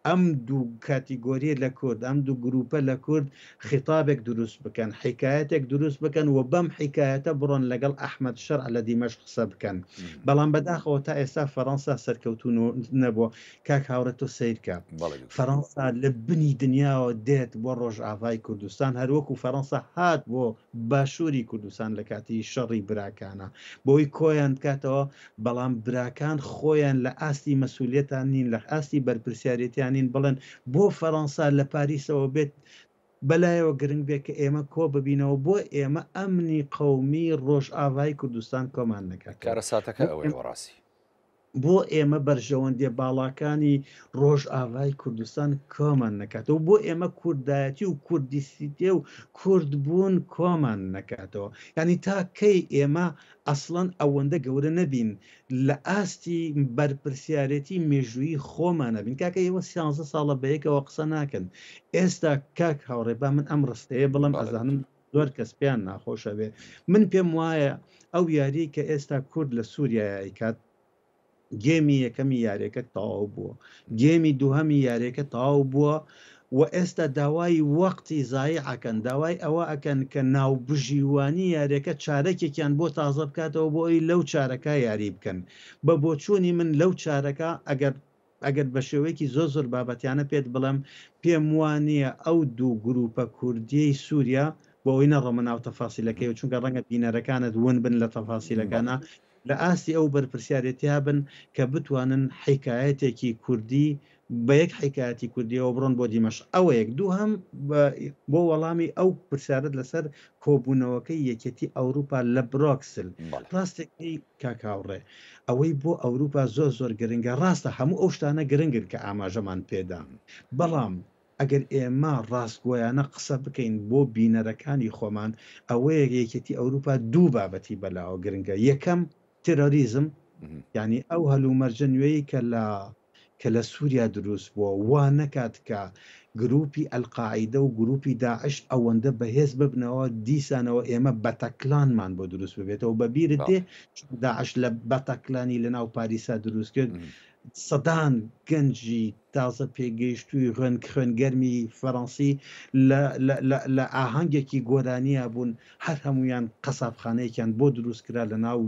ئەم دوو کاتیگۆریە لە کورد، ئەم دوو گروپە لە کورد خیتابێک دروست بکەن، حیکایەتێک دروست بکەن و بەم حیکایەتە بڕۆن لەگەڵ ئەحمەد شەرع لە دیمەشق قسە بکەن. بەڵام بەداخەوە تا ئێستا فەڕەنسا سەرکەوتون نەبووە. کاک هاوڕێ تۆ سیرکە فەڕەنسا لە بنی دنیاوە دێت بۆ ڕۆژئاوای کوردستان، هەروەکو فەڕەنسا هات بۆ باشووری کوردستان لە کاتی شەڕی براکانە بۆی کۆیان کاتەوە، بەڵام براکان خۆیان لە ئاستی مەسئولیەتان نین، لە ئاستی بەرپرسیارەتیان نین بڵێن بۆ فەڕەنسا لە پاریسەوە بێت بەلایەوە گرنگ بێت کە ئێمە کۆ ببینەوە بۆ ئێمە ئەمنی قەومی ڕۆژئاوای کوردستان کۆمان نەکات. کارە ساتەکە ئەوەی وەڕاستی بۆ ئێمە بەرژەوەندێ باڵاکانی ڕۆژئاوای کوردستان کۆمان نەکاتەوە، بۆ ئێمە کوردایەتی و کوردیسیتێ و کورد بوون کۆمان نەکاتەوە. ینی تا کەی ئێمە ئەسڵەن ئەوەندە گەورە نەبین لە ئاستی بەرپرسیارەتی مێژووی خۆمان نەبین. کاکە ئێوە 13 ساڵە بەیەکەوە قسە ناکەن. ئێستا کاک هاوڕێ با من ئەم ڕستەیە بڵم ئەزانم زۆر کەس پێیان ناخۆشە بێ. من پێم وایە ئەو یاری کە ئێستا کورد لە سووریای کات گێمی یەکەمی یاریەکە تەواو بووە، گێمی دووهەمی یاریەکە تەواو بووە و ئێستا داوای وەقتی زایعەکەن، داوای ئەوە ئەکەن کە ناوبژیوانی یاریەکە چارەکێکیان بۆ تازە بکاتەوە بۆ ئەوی لەو چارەکە یاری بکەن. بە بۆچوونی من لەو چارەکە ئەگەر بە شێوەیەکی زۆر بابەتیانە پێت بڵم پێم وانە ئەو دوو گروپە کوردیەی سووریا بۆ ئەوی نەڕۆمە ناو تەفاسیلەکەی و چونکە ڕەنگە بینەرەکانت ون بن لە تەفاسیلەکانە لە ئاستی ئەو بەرپرسیارەتیا بن کە بتوانن حیکایەتێکی کوردی بە یەک حیکایەتی کوردیەوە بڕۆن بۆ دیمەشق. ئەوە یەک. دووهەم بۆ وەڵامی ئەو پرسیارت لەسەر کۆبوونەوەکەی یەکێتی ئەوروپا لە بڕۆکسل ڕاستێکی کاکاوڕێ ئەوەی بۆ ئەوروپا زۆر گرنگە. ڕاستە هەموو ئەو شتانە گرنگن کە ئاماژەمان پێدا، بەڵام ئەگەر ئێمە ڕاستگۆیانە قسە بکەین بۆ بینەرەکانی خۆمان ئەوەیە یەکێتی ئەوروپا دوو بابەتی بەلاوە گرنگە. یەکەم تێرۆریزم، یعنی ئەو هەلومەرجە نوێی کە لە سووریا دروست بووە وا نەکات کە گروپی ئەلقاعیدە و گروپی داعش ئەوەندە بەهێز ببنەوە دیسانەوە ئێمە بەتەکلانمان بۆ دروست ببێتەوە. بەبیرت دێ داعش لە بەتەکلانی لە ناو پاریسا دروست کرد، سەدان گەنجی تازە پێگەیشتووی خوێنگەرمی فەڕەنسی لە ئاهەنگێکی گۆرانیە بوون، هەر هەمویان قەسابخانەیەکیان بۆ دروستکرا لە ناو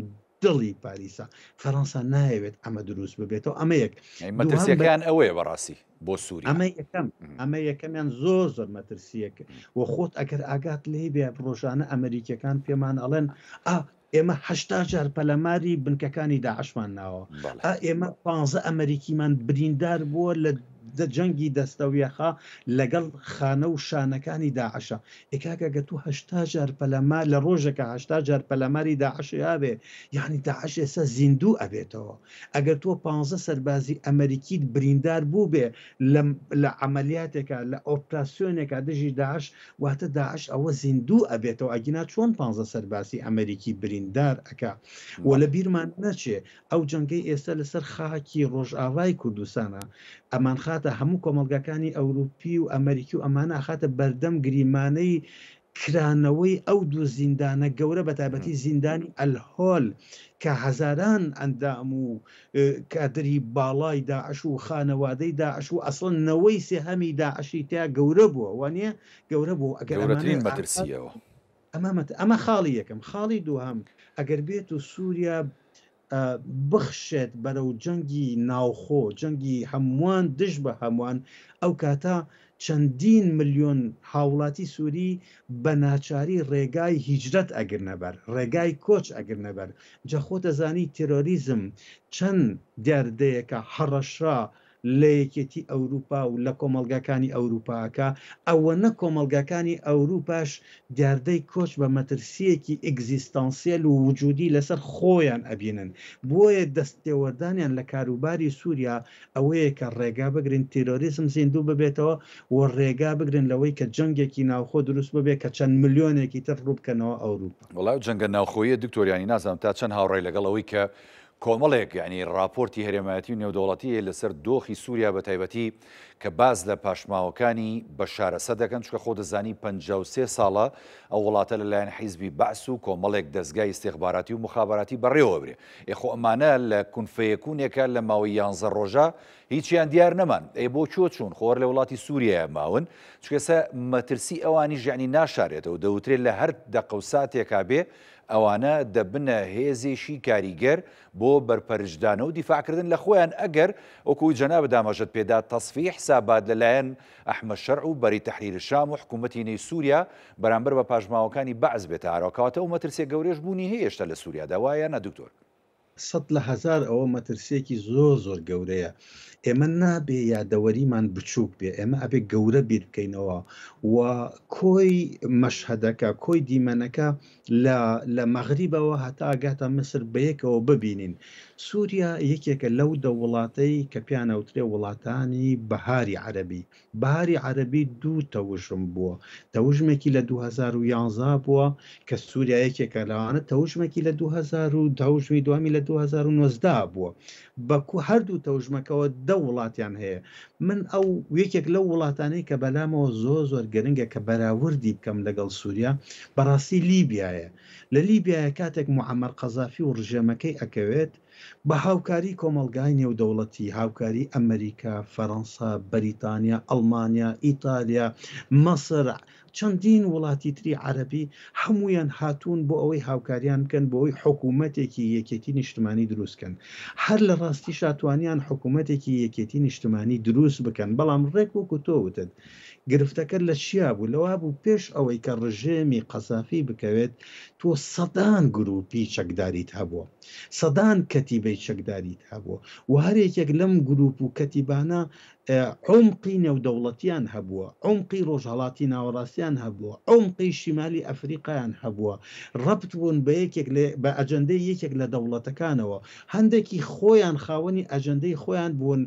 دڵی پاریسا. فەڕەنسا نایەوێت ئەمە دروست ببێتەوە. ئەمە یەک. مەترسیەکان ئەوەیە بەڕاستی بۆ سووری. ئەمە یەکەمیان زۆر مەترسیەکە و خۆت ئەگەر ئاگات لێ بێ ڕۆژانە ئەمریکەکان پێمان ئەڵێن ئێمە 80 جار پەلەماری بنکەکانی داعشمان ناوە، ئێمە 15 ئەمریکیمان بریندار بووە لە جەنگی دەستەویەخا لەگەڵ خانە و شانەکانی داعشە ئێکاکەگە تو هەشتا جار پەلەما لە ڕۆژێکە هەشتا جار پەلەماری داعش یابێ یعنی داعش ئێستا زیندوو ئەبێتەوە ئەگەر تۆ 15 سەربازی ئەمریکیت بریندار بوو بێ لە عملیاتێکە لە ئۆپراسیۆنێکە دژی داعش واتە داعش ئەوە زیندوو ئەبێتەوە ئەگینا چۆن 15 سەرباسی ئەمریکی بریندار ئەکا و لە بیرمان نەچێ ئەو جەنگەی ئێستا لەسەر خاکی ڕۆژئاوای کوردستانە ئەمان خاتە هەموو کۆمەلگەکانی ئەوروپی و ئەمریکی و ئەمانە ئاخاتە بەردەم گریمانەی کرانەوەی ئەو دوو زیندانە گەورە بە تایبەتی زیندانی ئەلهۆل کە هەزاران ئەندام و کادری باڵای داعش و خانەوادەی داعش و ئەسڵەن نەوەی سێهەمی داعشی تیا گەورە بووە وانە گەورە بوو گەورەترین مەترسیەوە ئەمە خاڵی یەکەم خاڵی دووهەم ئەگەر بێت و سووریا بخشێت بەرەو جەنگی ناوخۆ جەنگی هەمووان دش بە هەمووان ئەو کاتە چەندین ملیۆن هاوڵاتی سووری بە ناچاری ڕێگای هیجرەت ئەگرنەبەر ڕێگای کۆچ ئەگرنەبەر جا خۆتە زانی تێرۆریزم چەند دیاردەیەکە هەڕەشرا لە یەکێتی ئەوروپا و لە کۆمەلگاکانی ئەوروپاکە ئەوە نە کۆمەلگاکانی ئەوروپاش دیاردەی کۆچ بە مەترسیەکی ئێگزیستانسیەل و وجودی لەسەر خۆیان ئەبینن بۆیە دەستێوەردانیان لە کاروباری سووریا ئەوەیە کە ڕێگا بگرن تیرۆریزم زیندوو ببێتەوە و ڕێگا بگرن لەوەی کە جەنگێکی ناوخۆ دروست ببێت کە چەند ملیۆنێکی تر ڕووبکەنەوە ئەوروپا وڵای جەنگە ناوخۆیە دکتۆریانی نازانم تا چەند هاوڕێی لەگەڵەوەی کە کۆمەڵێک ینی راپۆرتی هەرێمایەتی و نێودوڵەتی لەسەر دۆخی سووریا بە تایبەتی کە باز لە پاشماوەکانی بەشارەسە دەکەن چکە خۆ دەزانی 53 ساڵە ئەو وڵاتە لەلایەن حیزبی بەعس و کۆمەڵێک دەستگای استیخباراتی و مخابراتی بەڕێوە برێ ئێخۆ ئەمانە لە کونفەیەکوونێکە لە ماوەی 11 ڕۆژە هیچیان دیار نەمان بۆ چۆ چوون خۆر لە وڵاتی سووریە ماون چکەسە مەترسی ئەوانی ژیانی ناشارێتەوە دەوترێت لە هەر دەقە و ساتێکا بێ ئەوانە دەبنە هێزێشی کاریگەر بۆ بەرپەرشدانە و دیفاعکردن لە خۆیان ئەگەر وەکوی جەناب دامەژت پێدا تەصفیح حسابات لەلایەن ئەحمەد شەرع و بەری تەحریر شام و حکوومەتی نەی سووریا بەرامبەر بە پاژماوەکانی بەعز بێتە ئاراکەواتە و مەترسێ گەورەش بوونی هەیە هێشتا لە سووریا داوایە نە دکتۆر 100 لە هەزار ئەوە مەترسێکی زۆر گەورەیە ئێمە نابێ یادەوەریمان بچووک بێ ئێمە ئەبێ گەورە بیر بکەینەوە و کۆی مەشهەدەکە کۆی دیمەنەکە لە مەغریبەوە هەتا ئاگاتە مسر بەیەکەوە ببینین سووریا یەکێکە لەو دەوڵاتەی کە پیانەوترێ وڵاتانی بەهاری عەرەبی بەهاری عەرەبی دوو تەوژم بووە تەوژمێکی لە 2011 بووە کە سووریا یەکێکە لەوانە تەوژمێکی لە 2000 تەوژمی دوامی لە 2019 بووە بەکو هەردوو تەوژمەکەەوە دە وڵاتیان هەیە من ئەو یەکێک لەو وڵاتانەی کە بەلامەوە زۆر گەرنگە کە بەراوردی بکەم لەگەڵ سووریا بەڕاستی لیبیایە لە لیبیایە کاتێک موعەمەر قەزافی و ڕژێمەکەی ئەکەوێت بە هاوکاری کۆمەلگای نێودەوڵەتی هاوکاری ئەمریکا فەڕەنسا بەریتانیا ئەڵمانیا ئیتالیا مەسر چەندین وڵاتی تری عەرەبی هەمویان هاتوون بۆ ئەوەی هاوکاریان بکەن بۆ ئەوەی حکوومەتێکی یەکێتی نیشتمانی دروستکەن هەر لە ڕاستی شاتوانیان حکوومەتێکی یەکێتی نیشتمانی دروست بکەن بەڵام ڕێک وەکو تۆ وتت گرفتەکە لە چیا بوو لەوا بوو پێش ئەوەی کە ڕژێمی قەزافی بکەوێت تۆ سەدان گروپی چەکداریت هەبووە سەدان کەتیبەی چەکداریت هەبووە و هەرێکێک لەم گروپ و کەتیبانە عمقی نێودەوڵەتیان هەبووە عمقی ڕۆژهەڵاتی ناوەڕاستیان هەبووە عمقی شیمالی ئەفریقایان هەبووە ڕەبت بوون بە ئەجەندەی یەکێک لە دەوڵەتەکانەوە هەندێکی خۆیان خاوەنی ئەجەندەی خۆیان بوون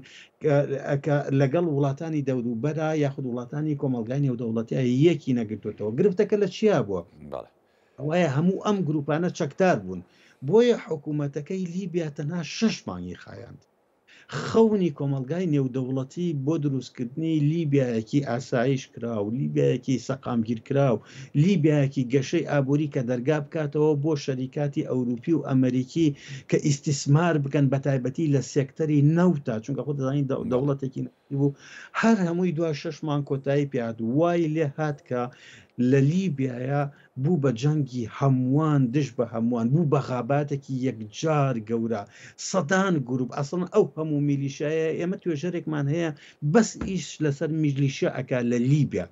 لەگەڵ وڵاتانی دەوروبەرە یاخود وڵاتانی کۆمەلگای نێودەوڵەتی یەکی نەگرتوێتەوە گرفتەکە لە چیا بووە ئەوەیە هەموو ئەم گروپانە چەکدار بوون بۆیە حکوومەتەکەی لیبیا تەنها 6 مانگی خایاند خەونی کۆمەلگای نێودەوڵەتی بۆ دروستکردنی لیبیایەکی ئاسایش کرا و لیبیایەکی سەقامگیر کرا و لیبیایەکی گەشەی ئابووری کە دەرگا بکاتەوە بۆ شەریکاتی ئەوروپی و ئەمریکی کە ئیستیسمار بکەن بە تایبەتی لە سێکتەری نەوتە چونکە خۆ دەزانین دەوڵەتێکی بوو هەر هەمووی دوای 6 مانگ کۆتایی پێهات وای لێ هات کە لە لیبیایە بوو بە جەنگی هەمووان دش بە هەمووان بوو بە غاباتێکی یەکجار گەورە سەدان گروپ ئەسڵن ئەو هەموو میلیشایە ئێمە توێژەرێکمان هەیە بەس ئیش لەسەر میلیشە ئەکا لە لیبیا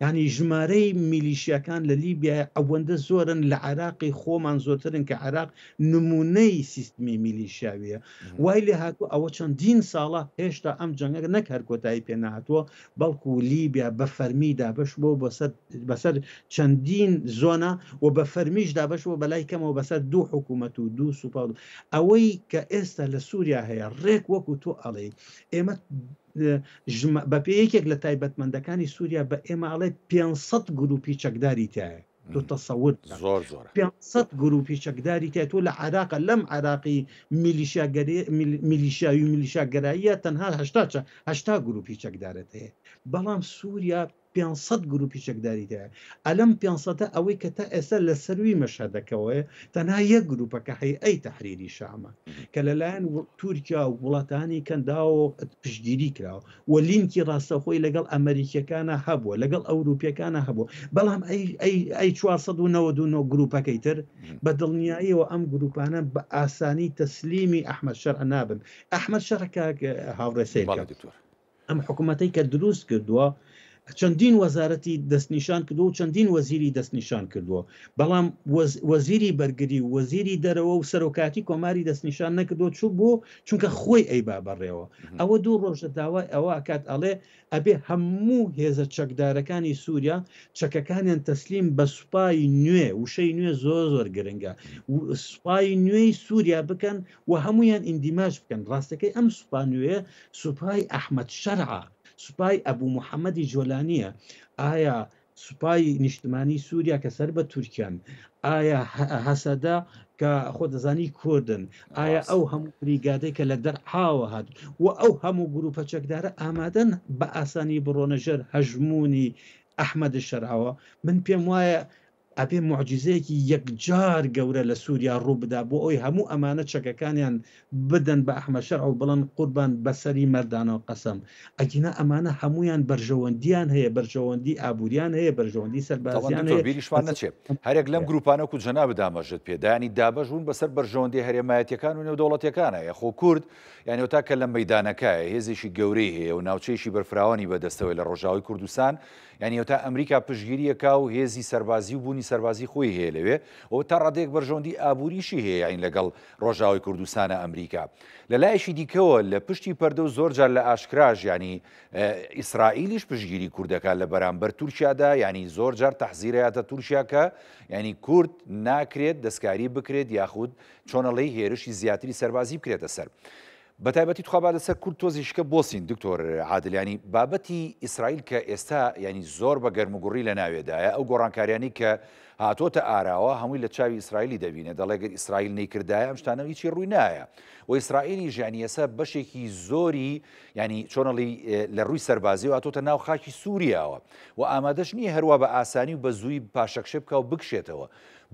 یعنی ژمارەی میلیشیەکان لە لیبیا ئەوەندە زۆرن لە عێراقی خۆمان زۆرترن کە عێراق نمونەی سیستمی میلیشیاویە وای لێ هاتووە ئەوە چەندین ساڵە هێشتا ئەم جەنگە نەک هەر کۆتایی پێ نهاتووە بەڵکو لیبیا بە فەرمی دابش بۆ بەسەر چەندین زۆنە و بە فەرمیش دابش بۆ بەلای کەمەوە بەسەر دوو حکوومەت و دوو سوپا ئەوەی کە ئێستا لە سووریا هەیە ڕێک وەکو تۆ ئەڵێ ئێمە بە پێیەکێک لە تایبەتمەندەکانی سووریا بە ئێمەڵێ 500 گروپی چەکداری تایە تۆ تەسەور 500 گروپی چەکداری تای تۆ لە عێراقە لەم عێراقی میلیشیاوی میلیشاگەراییە تەنها 80 گروپی چەکدارەت هەیە بەڵام سووریا 500 گروپی چەکداری دایە ئەلەم 500 ئەوەی کە تا ئێستا لە سەروی مەشهدەکەوەیە تەنها یەک گروپەکە هەیئەی تەحریری شامە کە لەلایەن تورکیا و وڵاتانی کەنداوە پشتگیری کراوە و لینکی ڕاستەخۆی لەگەڵ ئەمریکیەکانە هەبووە لەگەڵ ئەوروپیەکانە هەبووە بەڵام ئەی 499 گروپەکەی تر بە دڵنیاییەوە ئەم گروپانە بە ئاسانی تەسلیمی ئەحمەد شەرع نابن ئەحمەد شەرع هاوڕێسەی ئەم حکوومەتەی کە دروست کردووە چەندین وەزارەتی دەستنیشان کردو و چەندین وەزیری دەستنیشان کردووە بەڵام وەزیری بەرگری و وەزیری دەرەوە و سەرۆکاتی کۆماری دەستنیشان نەکردو چوو بۆ چونکە خۆی ئەیبا بەڕێوە ئەوە دوو ڕۆژە داوای ئەوە ئەکات ئەڵێ ئەبێ هەموو هێزە چەکدارەکانی سووریا چەکەکانیان تەسلیم بە سوپای نوێ وشەی نوێ زۆر گرنگە سوپای نوێی سووریا بکەن و هەمویان ئیندیماژ بکەن ڕاستەکەی ئەم سوپا نوێ سوپای ئەحمەد شەرعە سوپای ئەبوو محەممەدی جۆلانیە ئایا سوپای نیشتمانی سووریا کە سەر بە تورکیان ئایا هەسەدا کە خۆ دەزانی کوردن ئایا ئەو هەموو بریگادەی کە لە دەرعاوە هات و ئەو هەموو گروپە چەکدارە ئامادەن بە ئاسانی بڕۆنە ژەر هەژمونی ئەحمەد شەرعەوە من پێم وایە ئەبێ معجزەیەکی یەکجار گەورە لە سووریا ڕوو بدا بۆ ئەوی هەموو ئەمانە چەکەکانیان بدەن بە ئەحمەد شەرع و بڵن قوربان بەسەری مەردانەوە قەسەم ئەگینا ئەمانە هەمویان بەرژەوەندیان هەیە بەرژەوەندی ئابوووریان هەیە بەرژەوەندی سەربازیان بیریشمان نەچێت هەرێک لەم گروپانە و جەناب دامەژت پێدانی دابەژون بەسەر بەرژەوەندی هەرێمایەتیەکان و نێودەوڵەتیەکانە یەخۆ کورد یعنی تاکە لە مەیدانەکەیە هێزێکی گەورەی هەیە و ناوچەیەکی بەرفراوانی بەدەستەوەی لە ڕۆژاوی کوردستان یعنی تا ئەمریکا پشگیریەکە و هێزی سەربازی و بوونی سەربازی خۆی هەیە لەوێ ئەو تا ڕادێک بەرژەوەندی ئابووریشی هەیە یعنی لەگەڵ ڕۆژاوی کوردستانە ئەمریکا لە لایەشی دیکەوە لە پشتی پەردە و زۆر جار لە ئاشکراژ ینی ئیسرائیلیش پشگیری کوردەکە لە بەرامبەر تورکیادا ینی زۆر جار تەحزیرەیاتە تورکیاکە ینی کورد ناکرێت دەستکاری بکرێت یاخود چۆنەڵی هێرشی زیاتری سەربازی بکرێتە سەر بەتایبەتی توخوا لەسەر کورد تۆزیشکە بۆسین دکتۆر عادلیانی بابەتی ئیسرائیل کە ئێستا ینی زۆر بە گەرموگوڕی لە ناوێدایە ئەو گۆڕانکاریانی کە هاتۆتە ئاراوە هەمووی لە چاوی ئیسرائیلی دەبینێت دەڵێگەر ئیسرائیل نەیکردایە ئەم شتانە هیچی ڕووی نایە و ئیسرائیلی ژیانی ئێستا بەشێکی زۆری ینی چۆنەڵی لە ڕووی سەربازی و هاتۆتە ناو خاکی سووریاوە و ئامادەش نییە هەروە بە ئاسانی و بە زووی پاشەکشە بکە و بکشێتەوە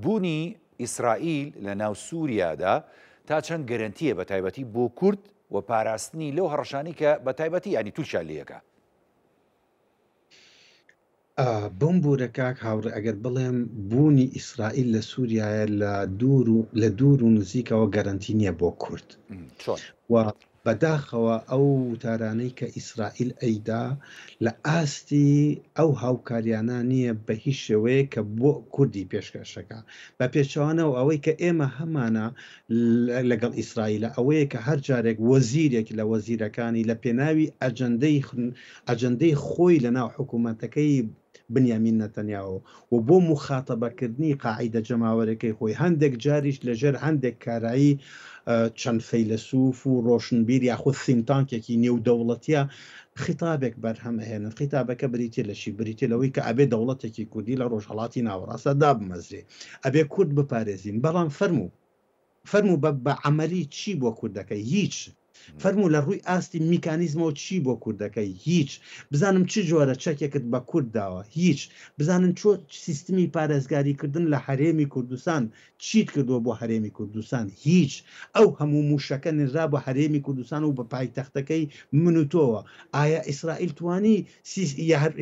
بوونی ئیسرائیل لە ناو سووریادا تا چەند گەرنتیە بە تایبەتی بۆ کورد و پاراستنی لەو هەڕەشانی کە بە تایبەتی ینی تووشا لەکە بم بوورە کاک هاوڕێ ئەگەر بڵێم بوونی ئیسرائیل لە سووریایە لە دوور و نزیکەوە گەرنتی نییە بۆ کورد و بەداخەوە ئەو تارانەی کە ئیسرائیل ئەیدا لە ئاستی ئەو هاوکاریانە نییە بە هیچ شێوەیە کە بۆ کوردی پێشکەشەکە بە پێچوانەوە ئەوەی کە ئێمە هەمانە لەگەڵ ئیسرائیلە ئەوەیە کە هەر جارێک وەزیرێک لە وەزیرەکانی لە پێناوی ئەجەندەی خۆی لە ناو حکوومەتەکەی بنیامین نەتەنیاوە و بۆ مخاتەبەکردنی قاعیدە جەماوەرەکەی خۆی هەندێک جاریش لەژێر هەندێک کارایی چەند فەیلسوف و ڕۆشنبیر یاخود سینتانکێکی نێودەوڵەتیە خیتابێک بەرهەمهێنن خیتابەکە بریتێ لەشی بریتێ لەوەی کە ئەبێ دەوڵەتێکی کوردی لە ڕۆژهەڵاتی ناوەڕاستە دابمەزرێ ئەبێ کورد بپارێزین بەڵام فەرموو بە عەمەلی چی بۆ کوردەکەی هیچ فەرموو لە ڕووی ئاستی میکانیزمەوە چی بۆ کوردەکەی هیچ بزانم چ جۆرە چەکێکت بە کورد داوە هیچ بزانن چۆ سیستمی پارێزگاریکردن لە هەرێمی کوردستان چیت کردووە بۆ هەرێمی کوردستان هیچ ئەو هەموو موشەکە نێژرا بە هەرێمی کوردستان و بە پایتەختەکەی من و تۆوە ئایا ئیسرائیل توانی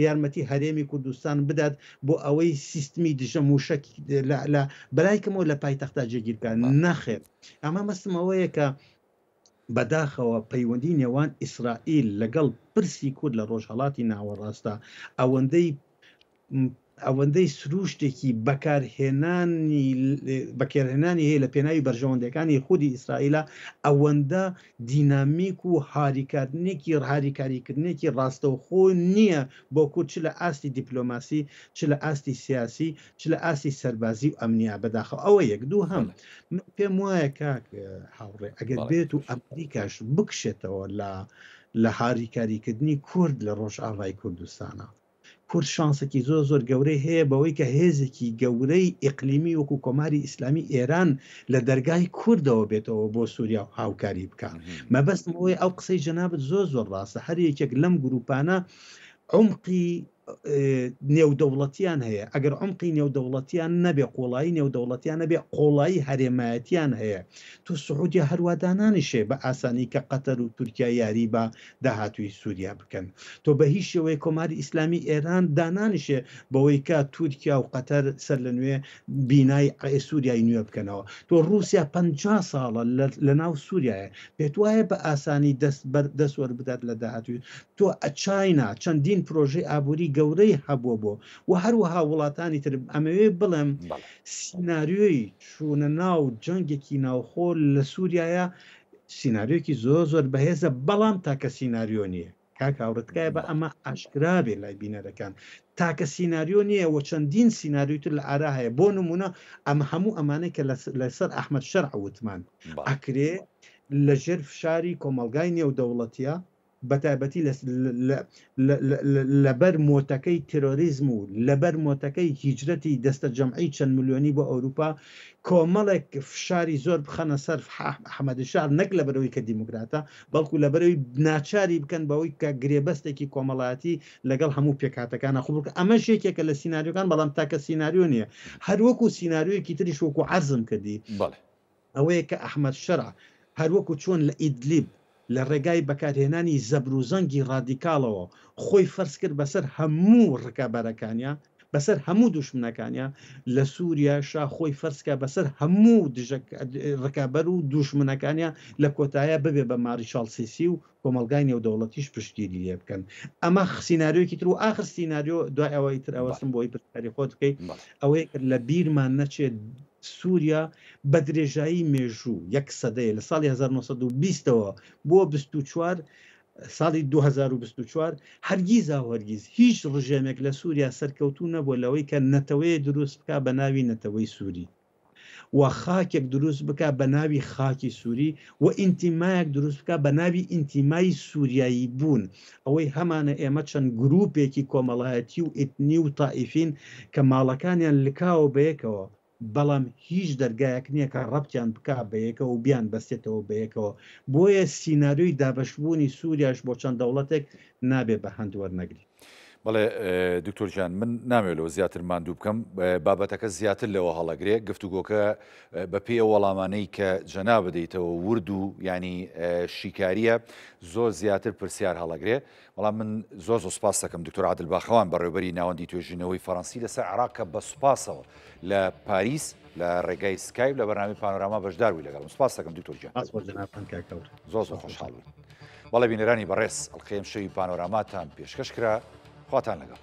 یارمەتی هەرێمی کوردستان بدات بۆ ئەوەی سیستمی دژە موشک لە بەلایکەمەوە لە پایتەختە جێگیرکان نەخێت ئەمە مەستمەوەیە کە بەداخەوە پەیوەندی نێوان ئیسرائیل لەگەڵ پرسی کورد لە ڕۆژهەڵاتی ناوەڕاستە ئەوەندەی ئەوەندەی سروشتێکی بەکارهێنانی هەیە لە پێناوی بەرژەوەندەکانی خودی ئیسرائیلە ئەوەندە دینامیک و هاریکاریکردنێکی ڕاستەوخۆ نییە بۆ کورد چ لە ئاستی دیپلۆماسی چ لە ئاستی سیاسی چ لە ئاستی سەربازی و ئەمنیا بەداخەوە ئەوە یەک دوو هەم پێم وایە کاک هاوڕێ ئەگەر بێت و ئەمریکاش بکشێتەوە لە هاریکاریکردنی کورد لە ڕۆژئاوای کوردستانە کورد شانسێکی زۆر گەورەی هەیە بەوەی کە هێزێکی گەورەی ئیقلیمی وەکو کۆماری ئیسلامی ئێران لە دەرگای کوردەوە بێتەوە بۆ سووریا و هاوکاری بکات مەبەستمەوەی ئەو قسەی جەنابەت زۆر ڕاستە هەر یەکێک لەم گروپانە عمقی نێودەوڵەتیان هەیە ئەگەر عمقی نێودەوڵەتیان نەبێ قۆڵایی نێودەوڵەتیان نەبێ قۆڵایی هەرێمایەتیان هەیە تو سعودی هەروادانانیشێ بە ئاسانی کە قەتەر و تورکیا یاری بە داهاتووی سووریا بکەن تۆ بە هیچ شێوەیە کۆماری ئیسلامی ئێران دانانیشێ بەوەی کە تورکیا و قەتەر سەر لە نوێ بینای سووریای نوێ بکەنەوە تۆ رووسیا 50 ساڵە لە ناو سووریایە پێت وایە بە ئاسانی دەستوەر بدات لە داهاتووی تۆ چاینا چەندین پرۆژەی ئابووری گەورەی هەبووە بۆ و هەروەها وڵاتانی تر ئەمەوێ بڵێم سیناریۆی چوونە ناو جەنگێکی ناوخۆ لە سووریایە سیناریۆکی زۆر بەهێزە بەڵام تاکە سیناریۆ نییە کاک هاوڕێتکایە بە ئەمە ئاشکرابێ لای بینەرەکان تاکە سیناریۆ نییە و چەندین سیناریۆتر لە ئارا هەیە بۆ نمونە ئەمە هەموو ئەمانەی کە لەسەر ئەحمەد شەرع وتمان ئەکرێ لەژێر فشاری کۆمەلگای نێودەوڵەتیە بەتایبەتی لەبەر مۆتەکەی تێرۆریزم و لەبەر مۆتەکەی هیجرەتی دەستە جەمعی چەند ملیۆنی بۆ ئەوروپا کۆمەڵێک فشاری زۆر بخەنە سەر ئەحمەدشار نەک لە بەرەوەی کە دیموکراتە بەڵکو لە بەرەوەی ناچاری بکەن بەوەی کە گرێبەستێکی کۆمەڵایەتی لەگەڵ هەموو پێکاتەکانە خوڵ ئەمە شێکێکە لە سیناریۆکان بەڵام تاکە سیناریۆ نییە هەروەکو سیناریۆیەکی تریش وەکو عەرزم کردی ئەوەیە کە ئەحمەد شەرع هەروەکو چۆن لە ئیدلیب لە ڕێگای بەکارهێنانی زەبروزەنگی ڕادیکاڵەوە خۆی فەرز کرد بەسەر هەموو ڕکابەرەکانیە بەسەر هەموو دوشمنەکانیە لە سووریا شا خۆی فەرزکە بەسەر هەموو ڕکابەر و دوشمنەکانیە لە کۆتایە ببێ بە ماریشاڵ سیسی و کۆمەلگای نێودەوڵەتیش پشتگیری لێ بکەن ئەمە سیناریۆکی تر و ئاخر سیناریۆ دوای ئەوەی تر ئەوەستم بۆی پرسیاری خۆت بکەیت ئەوەیە لە بیرمان نەچێت سووریا بە درێژایی مێژوو 1 سەدەیە لە ساڵی 1920ەوە بۆ 24 ساڵی 2024 هەرگیز هیچ ڕژێمێک لە سووریا سەرکەوتوو نەبووە لەوەی کە نەتەوەی دروست بکە بە ناوی نەتەوەی سووری و خاکێک دروست بکە بە ناوی خاکی سووری و ئینتیمایەک دروست بکە بە ناوی ئینتیمای سووریایی بوون ئەوەی هەمانە ئێمە چەند گروپێکی کۆمەڵایەتی و ئیتنی و تائیفین کە ماڵەکانیان لکاوە بەیەکەوە بەڵام هیچ دەرگایەک نییە کە ڕەبتیان بکە بەیەکەوە و بیان بەستێتەوە بەیەکەوە بۆیە سیناریۆی دابەشبوونی سووریاش بۆ چەند دەوڵەتێک نابێت بە هەند وەرنەگری بەڵێ دکتۆر جان من نامێتەوە زیاتر ماندوو بکەم بابەتەکە زیاتر لەوە هەڵەگرێ گفتوگۆکە بە پێ وەڵامانەی کە جەنا بدەیتەوە ورد و ینی شیکاریە زۆر زیاتر پرسیار هەڵەگرێ بەڵام من زۆر سوپاس دەکەم دکتۆر عادل باخەوان بەڕێوەبەری ناوەندی توێژینەوەی فەڕەنسی لەسەر عێراق کە بە سوپاسەوە لە پاریس لە ڕێگای سکایپ لە بەرنامەی پانۆراما بەشداروی لەگەڵم سوپاس دەکەم دکتۆر جان زۆر خۆشحاڵ بووین بەڵێ بینەرانی بەڕێز ئەڵقەیەم شەوی پانۆراماتان پێشکەش کرا خواتان لەگەڵ